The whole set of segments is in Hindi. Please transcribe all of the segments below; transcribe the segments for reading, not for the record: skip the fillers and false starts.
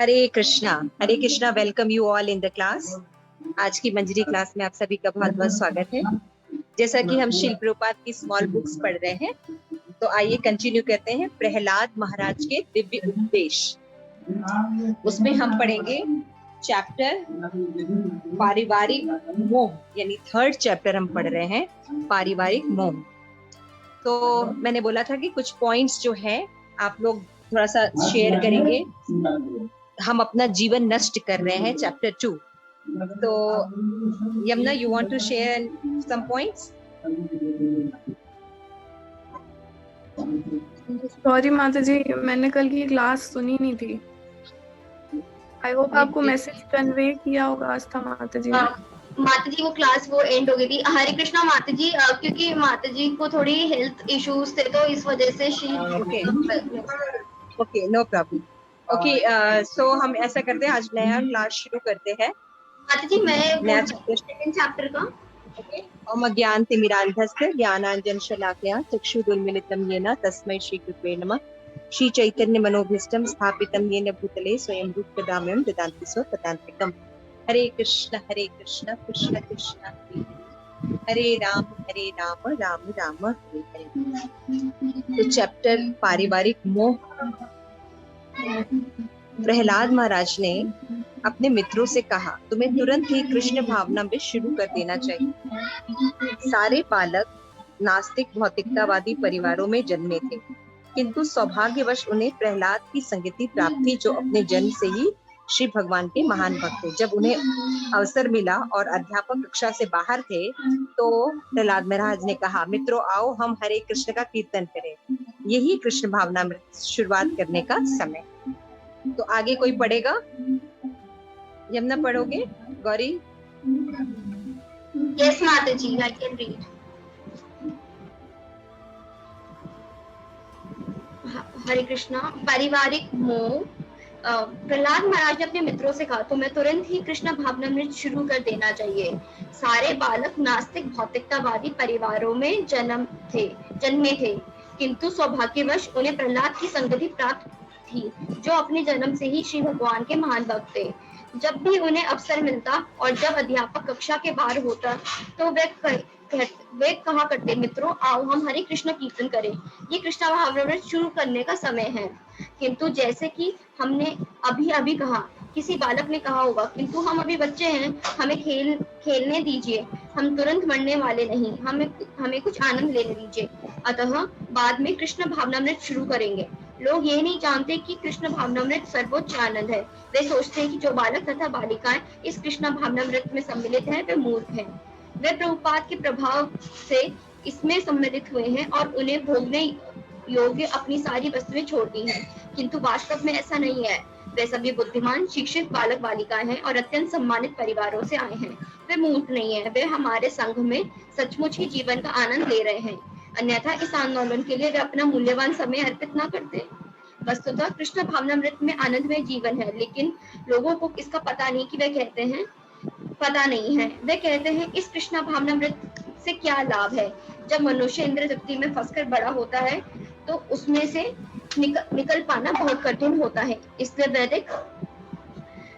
Hare Krishna, welcome you all in the class. आज की मंजरी क्लास में आप सभी का बहुत बहुत स्वागत है। जैसा कि हम शिल प्रभुपाद की स्मॉल बुक्स पढ़ रहे हैं, तो आइए कंटिन्यू करते हैं। प्रहलाद महाराज के दिव्य उपदेश, उसमें हम पढ़ेंगे चैप्टर पारिवारिक मोह, यानी थर्ड चैप्टर हम पढ़ रहे हैं, पारिवारिक मोह। तो मैंने बोला था कि कुछ पॉइंट्स जो है आप लोग थोड़ा सा शेयर करेंगे। हम अपना जीवन नष्ट कर रहे हैं, चैप्टर 2। तो Yamuna, you want to share some points? Sorry माता जी, मैंने कल की क्लास सुनी नहीं थी। आई होप आपको मैसेज कन्वे किया होगा आज था माता जी। माता जी वो क्लास वो एंड हो गई थी। हरे कृष्णा माता जी, क्योंकि माता जी को थोड़ी हेल्थ इश्यूज थे, तो इस वजह से ओके, नो प्रॉब्लम। ओके, सो हम ऐसा करते हैं, आज नया क्लास शुरू करते हैं। माता जी मैं नया सेकंड चैप्टर का ओम ज्ञानतिमिरान्धस्य ज्ञानाञ्जन शलाकया चक्षुरुन्मीलितं येन तस्मै श्रीगुरुवे नमः। श्री चैतन्य मनोभीष्टं स्थापितं येन भूतले स्वयं रूपदाम्यं ददाति स्वपदान्तिकम्। हरे कृष्ण कृष्ण कृष्ण हरे राम राम राम हरे हरे। तो चैप्टर पारिवारिक मोह। प्रहलाद महाराज ने अपने मित्रों से कहा, तुम्हें तुरंत ही कृष्ण भावना में शुरू कर देना चाहिए। सारे बालक नास्तिक भौतिकतावादी परिवारों में जन्मे थे, किंतु सौभाग्यवश उन्हें प्रहलाद की संगति प्राप्त थी, जो अपने जन्म से ही श्री भगवान के महान भक्त थे। जब उन्हें अवसर मिला और अध्यापक कक्षा से बाहर थे, तो प्रहलाद महाराज ने कहा, मित्रों आओ हम हरे कृष्ण का कीर्तन करें। यही कृष्ण भावना में शुरुआत करने का समय। तो आगे कोई पढ़ेगा? यमुना पढ़ोगे? गौरी? यस माता जी, आई कैन रीड। हरे कृष्णा। पारिवारिक मोह। प्रहलाद महाराज ने अपने मित्रों से कहा, तुम्हें तुरंत ही कृष्ण भावनामृत शुरू कर देना चाहिए। सारे बालक नास्तिक भौतिकतावादी परिवारों में जन्मे थे, किंतु सौभाग्यवश उन्हें प्रहलाद की संगति प्राप्त थी, जो अपने जन्म से ही श्री भगवान के महान भक्त थे। जब भी उन्हें अवसर मिलता और जब अध्यापक कक्षा के बाहर होता, तो वे कहा करते, मित्रों आओ हम हरे कृष्ण कीर्तन करें। ये कृष्ण भावनामृत शुरू करने का समय है। किंतु जैसे कि हमने अभी कहा, किसी बालक ने कहा होगा, किंतु हम अभी बच्चे हैं, हमें खेलने दीजिए, हम तुरंत मरने वाले नहीं, हमें कुछ आनंद लेने दीजिए। अतः बाद में कृष्ण भावनामृत शुरू करेंगे। लोग ये नहीं जानते कि कृष्ण भावनामृत सर्वोच्च आनंद है। वे सोचते हैं कि जो बालक तथा बालिकाएं इस कृष्ण भावनामृत में सम्मिलित हैं, वे मूर्ख हैं। वे प्रभुपाद के प्रभाव से इसमें सम्मिलित हुए हैं और उन्हें भोगने योग्य अपनी सारी वस्तुएं छोड़ दी हैं, किंतु वास्तव में ऐसा नहीं है। वे सभी बुद्धिमान शिक्षित बालक बालिकाएं हैं और अत्यंत सम्मानित परिवारों से आए हैं। वे मूर्ख नहीं है, वे हमारे संघ में सचमुच ही जीवन का आनंद ले रहे हैं, अन्यथा इस आंदोलन के लिए वे अपना मूल्यवान समय अर्पित न करते। वस्तुतः कृष्ण भावनामृत में आनंदमय जीवन है, लेकिन लोगों को इसका पता नहीं कि वे कहते हैं पता नहीं है। वे कहते हैं इस कृष्ण भावनामृत से क्या लाभ है। जब मनुष्य इंद्र तृप्ति में फंसकर बड़ा होता है, तो उसमें से निकल पाना बहुत कठिन होता है। इसलिए वैदिक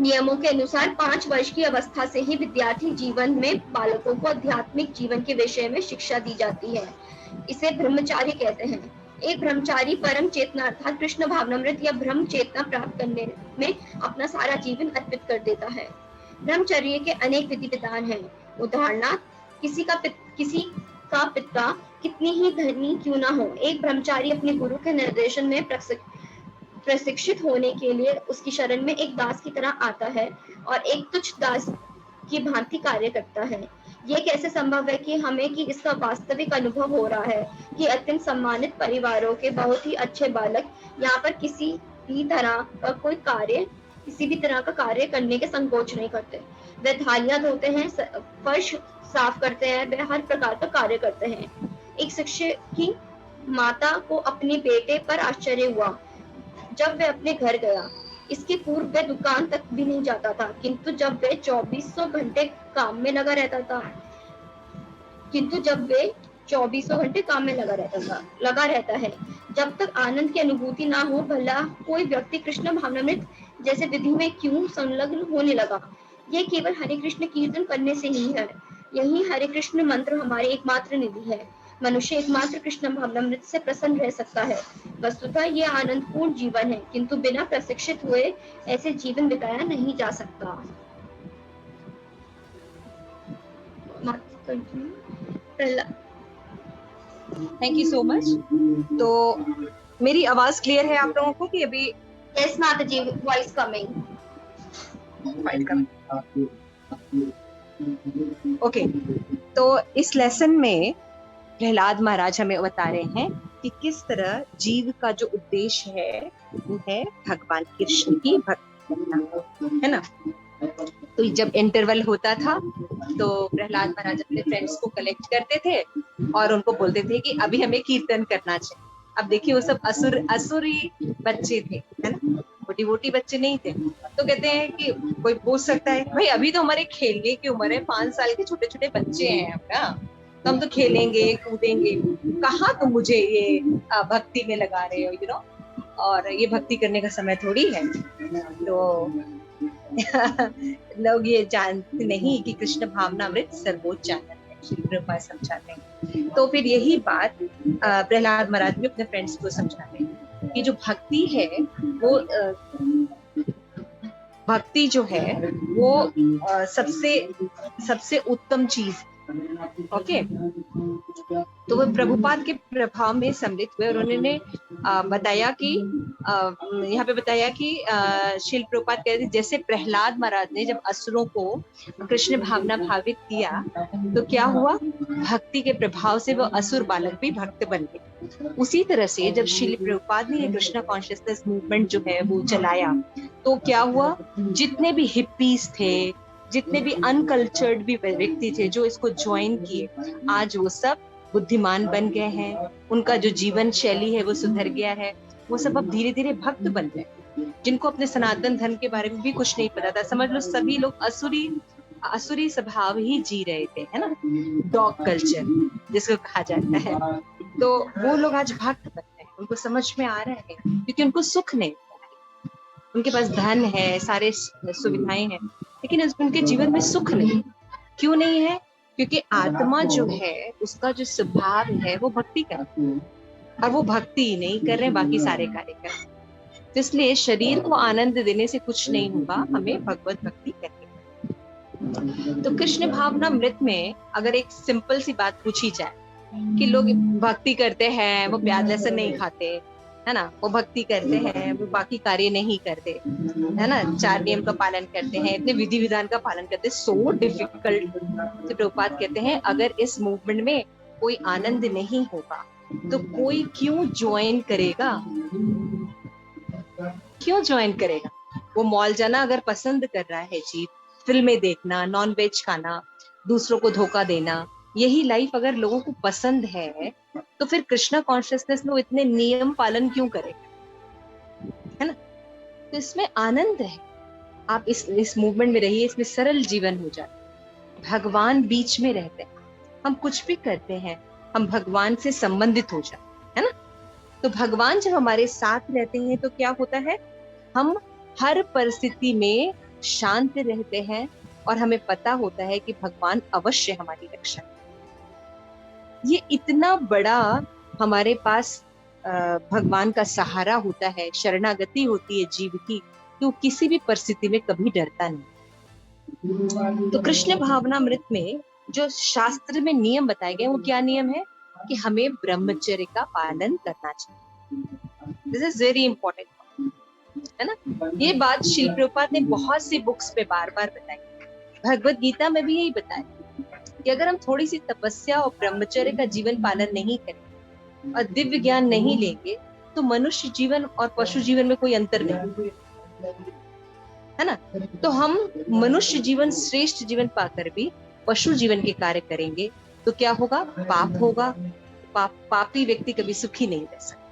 नियमों के अनुसार 5 वर्ष की अवस्था से ही विद्यार्थी जीवन में बालकों को आध्यात्मिक जीवन के विषय में शिक्षा दी जाती है। इसे ब्रह्मचारी कहते हैं। एक ब्रह्मचारी परम चेतना अर्थात कृष्ण भावनामृत या ब्रह्म चेतना प्राप्त करने में अपना सारा जीवन अर्पित कर देता है। ब्रह्मचर्य के अनेक विधि विधान हैं। उदाहरणार्थ किसी का पिता कितनी ही धनी क्यों ना हो, एक ब्रह्मचारी अपने गुरु के निर्देशन में प्रशिक्षित होने के लिए उसकी शरण में एक दास की तरह आता है और एक तुच्छ दास की भांति कार्य करता है। ये कैसे संभव है कि हमें कि इसका वास्तविक अनुभव हो रहा है कि अत्यंत सम्मानित परिवारों के बहुत ही अच्छे बालक यहाँ पर किसी भी तरह का कार्य करने के संकोच नहीं करते। वे थालियां धोते हैं, फर्श साफ करते हैं, वे हर प्रकार का कार्य करते हैं। एक शिक्षक की माता को अपने बेटे पर आश्चर्य हुआ जब वे अपने घर गया। इसके पूर्व वह दुकान तक भी नहीं जाता था, किंतु जब वे 2400 घंटे काम में लगा रहता है। जब तक आनंद की अनुभूति ना हो, भला कोई व्यक्ति कृष्ण भावनामृत जैसे विधि में क्यों संलग्न होने लगा। ये केवल हरे कृष्ण कीर्तन करने से ही है। यही हरे कृष्ण मंत्र हमारी एकमात्र निधि है। मनुष्य एकमात्र कृष्ण भावनामृत से प्रसन्न रह सकता है। वस्तुतः ये आनंदपूर्ण जीवन है, किंतु बिना प्रशिक्षित हुए ऐसे जीवन बिताया नहीं जा सकता। Thank you so much. तो मेरी आवाज क्लियर है आप लोगों को कि अभी? यस माता जी, वॉइस कमिंग। ओके, तो इस लेसन में प्रहलाद महाराज हमें बता रहे हैं कि किस तरह जीव का जो उद्देश्य है वो है भगवान कृष्ण की भक्ति करना, है ना। तो जब इंटरवल होता था तो प्रहलाद महाराज अपने फ्रेंड्स को कलेक्ट करते थे और उनको बोलते थे कि अभी हमें कीर्तन करना चाहिए। अब देखिए वो सब असुरी बच्चे थे, है ना, वो डिवोटी बच्चे नहीं थे। तो कहते हैं कि कोई पूछ सकता है भाई अभी तो हमारे खेलने की उम्र है, 5 साल के छोटे छोटे बच्चे हैं हम ना, तो हम तो खेलेंगे कूदेंगे, कहाँ तुम मुझे ये भक्ति में लगा रहे हो, यू नो, और ये भक्ति करने का समय थोड़ी है। तो लोग ये जानते नहीं कि कृष्ण भावनामृत सर्वोच्च आनंद है, श्री प्रभुपाद समझाते हैं। तो फिर यही बात प्रहलाद महाराज भी अपने फ्रेंड्स को समझाते हैं कि जो भक्ति है वो भक्ति जो है वो सबसे उत्तम चीज, ओके। तो वो प्रभुपाद के प्रभाव में सम्मिलित हुए और उन्होंने बताया कि यहाँ पे बताया कि श्रील प्रभुपाद कहते हैं जैसे प्रहलाद महाराज ने जब असुरों को कृष्ण भावना भावित किया तो क्या हुआ, भक्ति के प्रभाव से वो असुर बालक भी भक्त बन गए। उसी तरह से जब श्रील प्रभुपाद ने कृष्णा कॉन्शियसनेस मूवमेंट जो है वो चलाया तो क्या हुआ, जितने भी हिप्पीज थे, जितने भी अनकल्चर्ड भी व्यक्ति थे जो इसको ज्वाइन किए, आज वो सब बुद्धिमान बन गए हैं, उनका जो जीवन शैली है वो सुधर गया है, वो सब अब धीरे धीरे भक्त बन गए। जिनको अपने सनातन धर्म के बारे में भी कुछ नहीं पता था, समझ लो सभी लोग असुरी स्वभाव ही जी रहे थे, है ना, डॉग कल्चर जिसको कहा जाता है। तो वो लोग आज भक्त बन गए, उनको समझ में आ रहा है क्योंकि उनको सुख नहीं, उनके पास धन है, सारे सुविधाएं हैं, लेकिन उनके जीवन में सुख नहीं। क्यों नहीं है? क्योंकि आत्मा जो है उसका जो स्वभाव है वो भक्ति करती है और वो भक्ति नहीं कर रहे, बाकी सारे कार्य कर रहे। तो इसलिए शरीर को आनंद देने से कुछ नहीं होगा, हमें भगवत भक्ति करनी। तो कृष्ण भावना मृत में अगर एक सिंपल सी बात पूछी जाए कि लोग भक्ति करते हैं, वो प्याज लहसुन नहीं खाते, है ना, वो भक्ति करते हैं, वो बाकी कार्य नहीं करते, है ना, 4 नियम का पालन करते हैं, इतने विधि विधान का पालन करते हैं, सो डिफिकल्ट। तो प्रभुपाद कहते हैं अगर इस मूवमेंट में कोई आनंद नहीं होगा तो कोई क्यों ज्वाइन करेगा, क्यों ज्वाइन करेगा? वो मॉल जाना अगर पसंद कर रहा है जी, फिल्में देखना, नॉन वेज खाना, दूसरों को धोखा देना, यही लाइफ अगर लोगों को पसंद है तो फिर कृष्णा कॉन्शियसनेस में वो इतने नियम पालन क्यों करेगा, है ना। तो इसमें आनंद है, आप इस मूवमेंट में रहिए, इसमें सरल जीवन हो जाए, भगवान बीच में रहते हैं, हम कुछ भी करते हैं हम भगवान से संबंधित हो जाए, है ना। तो भगवान जब हमारे साथ रहते हैं तो क्या होता है, हम हर परिस्थिति में शांत रहते हैं और हमें पता होता है कि भगवान अवश्य हमारी रक्षा। ये इतना बड़ा हमारे पास भगवान का सहारा होता है, शरणागति होती है जीव की, तो किसी भी परिस्थिति में कभी डरता नहीं। तो कृष्ण भावनामृत में जो शास्त्र में नियम बताए गए वो क्या नियम है कि हमें ब्रह्मचर्य का पालन करना चाहिए। दिस इज वेरी इंपॉर्टेंट, है ना। ये बात श्रील प्रभुपाद ने बहुत सी बुक्स पे बार बार बताई, भगवत गीता में भी यही बताया कि अगर हम थोड़ी सी तपस्या और ब्रह्मचर्य का जीवन पालन नहीं करें और दिव्य ज्ञान नहीं लेंगे तो मनुष्य जीवन और पशु जीवन में कोई अंतर नहीं, है ना। तो हम मनुष्य जीवन श्रेष्ठ जीवन पाकर भी पशु जीवन के कार्य करेंगे तो क्या होगा, पाप होगा। पापी व्यक्ति कभी सुखी नहीं रह सकता।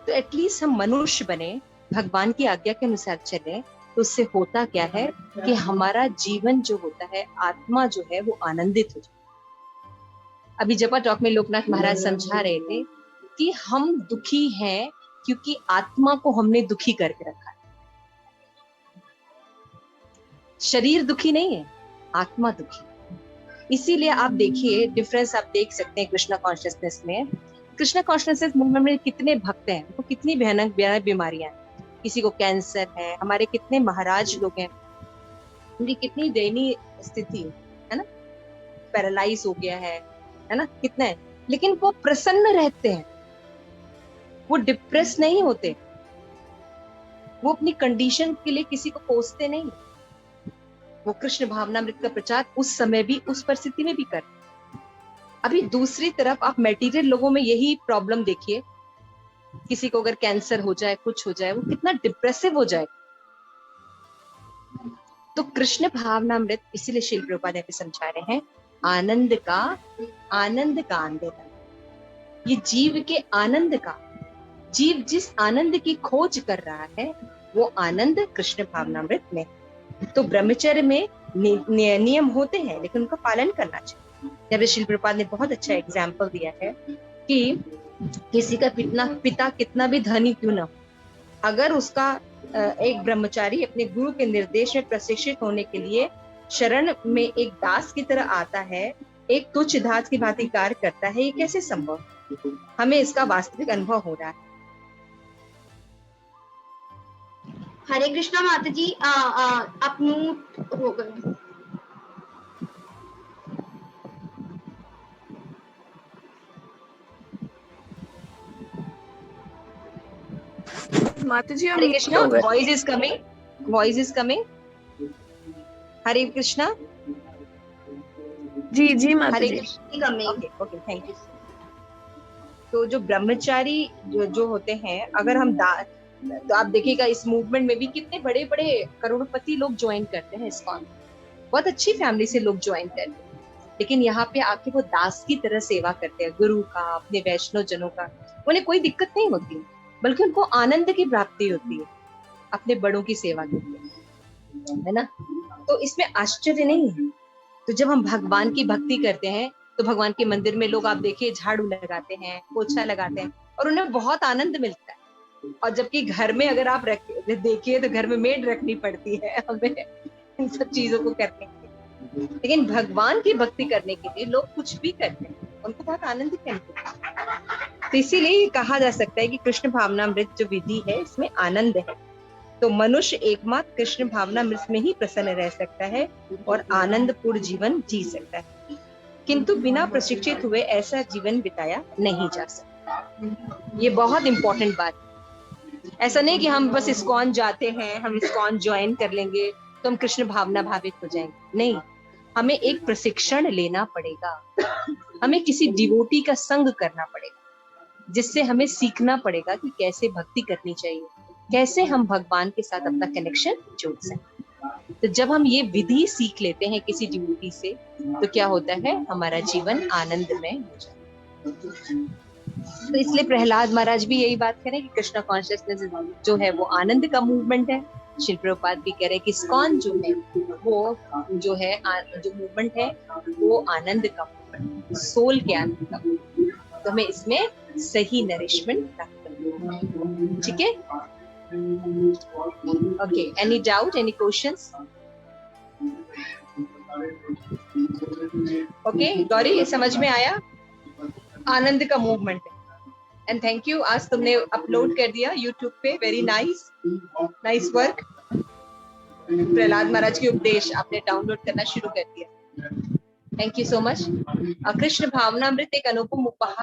तो एटलीस्ट हम मनुष्य बने, भगवान की आज्ञा के अनुसार चले, तो उससे होता क्या है कि हमारा जीवन जो होता है, आत्मा जो है वो आनंदित हो जाए। अभी जपा टॉक में लोकनाथ महाराज समझा रहे थे कि हम दुखी हैं क्योंकि आत्मा को हमने दुखी करके रखा है। शरीर दुखी नहीं है, आत्मा दुखी। इसीलिए आप देखिए डिफरेंस आप देख सकते हैं कृष्णा कॉन्शियसनेस में। कृष्णा कॉन्शियसनेस मूवमेंट में कितने भक्त हैं, उनको कितनी भयानक भयानक बीमारियां हैं, किसी को कैंसर है, हमारे कितने महाराज लोग हैं, उनकी कितनी दयनीय स्थिति है ना, पैरालाइज हो गया है ना, कितना है, लेकिन वो प्रसन्न रहते हैं, वो डिप्रेस नहीं होते, वो अपनी कंडीशन के लिए किसी को कोसते नहीं, वो कृष्ण भावनामृत का प्रचार उस समय भी उस परिस्थिति में भी करते। अभी दूसरी तरफ आप मटेरियल लोगों में यही प्रॉब्लम देखिए, किसी को अगर कैंसर हो जाए, कुछ हो जाए, वो कितना डिप्रेसिव हो जाए। तो कृष्ण भावनामृत इसीलिए श्रील प्रभुपाद यहाँ पे समझा रहे हैं, आनंद का आनंदन, ये जीव के आनंद का, जीव जिस आनंद की खोज कर रहा है वो आनंद कृष्ण भावनामृत में। तो ब्रह्मचर्य में नियम होते हैं, लेकिन उनका पालन करना चाहिए। जब श्रील प्रभुपाद ने बहुत अच्छा एग्जाम्पल दिया है कि किसी का पिता कितना भी धनी क्यों ना हो, अगर उसका एक ब्रह्मचारी अपने गुरु के निर्देश में प्रशिक्षित होने के लिए शरण में एक दास की तरह आता है, एक तुच्छ दास की भांति कार्य करता है, ये कैसे संभव? हमें इसका वास्तविक अनुभव हो रहा है। हरे कृष्णा माता जी, आप म्यूट हो गए। माता जी हम Hare Krishna, voice is coming. Hare Krishna. जी जी माता हरे जी। कृष्णा। Okay thank you. तो जो ब्रह्मचारी जो होते हैं, अगर हम तो आप देखिएगा इस मूवमेंट में भी कितने बड़े बड़े करोड़पति लोग ज्वाइन करते हैं इस्कॉन, बहुत अच्छी फैमिली से लोग ज्वाइन करते हैं, लेकिन यहाँ पे आके वो दास की तरह सेवा करते हैं गुरु का, अपने वैष्णव जनों का। उन्हें कोई दिक्कत नहीं होती, बल्कि उनको आनंद की प्राप्ति होती है अपने बड़ों की सेवा करके, है ना। तो इसमें आश्चर्य नहीं है। तो जब हम भगवान की भक्ति करते हैं तो भगवान के मंदिर में लोग आप देखिए झाड़ू लगाते हैं, पोछा लगाते हैं, और उन्हें बहुत आनंद मिलता है। और जबकि घर में अगर आप देखिए तो घर में मेड रखनी पड़ती है हमें इन सब चीजों को करने के लिए, लेकिन भगवान की भक्ति करने के लिए लोग कुछ भी करते हैं, उनको बहुत आनंद मिलता है। तो इसीलिए कहा जा सकता है कि कृष्ण भावनामृत जो विधि है इसमें आनंद है। तो मनुष्य एकमात्र कृष्ण भावनामृत में ही प्रसन्न रह सकता है और आनंदपूर्ण जीवन जी सकता है, किंतु बिना प्रशिक्षित हुए ऐसा जीवन बिताया नहीं जा सकता। ये बहुत इंपॉर्टेंट बात है। ऐसा नहीं कि हम बस इस्कॉन जाते हैं, हम इस्कॉन ज्वाइन कर लेंगे तो हम कृष्ण भावना भावित हो जाएंगे, नहीं। हमें एक प्रशिक्षण लेना पड़ेगा, हमें किसी डिवोटी का संग करना पड़ेगा, जिससे हमें सीखना पड़ेगा कि कैसे भक्ति करनी चाहिए, कैसे हम भगवान के साथ अपना कनेक्शन जोड़ सकते। तो जब हम ये विधि सीख लेते हैं किसी डिवोटी से, तो क्या होता है, हमारा जीवन आनंदमय हो जाता है। तो इसलिए प्रहलाद महाराज भी यही बात करें कि कृष्णा कॉन्शियसनेस जो है वो आनंद का मूवमेंट है। श्रील प्रभुपाद भी कह रहे हैं कि इस्कॉन जो है वो जो है जो मूवमेंट है वो आनंद का मूवमेंट, सोल के आनंद का मूवमेंट। तो हमें इसमें सही नरिशमेंट प्राप्त करना है। ठीक है, okay. Any doubt, any questions? Okay Gauri, ये समझ में आया? आनंद का मूवमेंट है। एंड थैंक यू, आज तुमने अपलोड कर दिया यूट्यूब पे, वेरी नाइस वर्क। प्रहलाद महाराज के उपदेश आपने डाउनलोड करना शुरू कर दिया, thank you so much. Krishna भावनामृत एक अनुपम उपहार